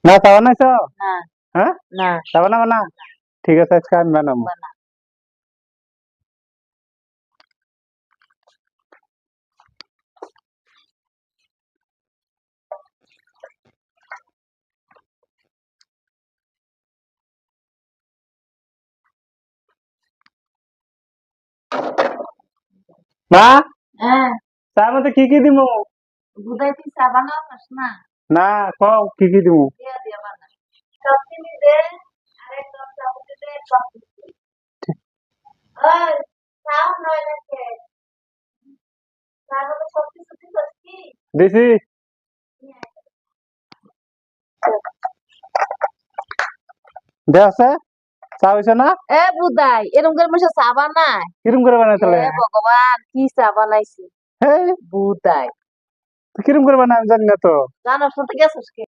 না চা বানাইছো? না হ্যাঁ, না চা বানাবো না? ঠিক আছে, আজকে আমি বানাবো। বানা। মা, হ্যাঁ, চার মধ্যে কি কি দিমু? বুধাই তুই চা বানাস না? না, কও কি কি দিমু? দিয়া দিয়া বানা। সব চিনি দে, আর এক কাপ চামচ দে, এক কাপ মিষ্টি। ওই, চাও নয় নাকি? চার মধ্যে সব কিছু দিছস কি? দিছি। নিয়ে আয়। দে আছে, চা হইছে না? এ বুধাই, এরকম করে মানুষ চা বানায়? কিরম করে বানাই তাহলে? হে ভগবান, কি চা বানাইছি হেই, বুধাই। কিরম করে বানাই আমি জানি না তো। জানার সাথে গেছিস কে?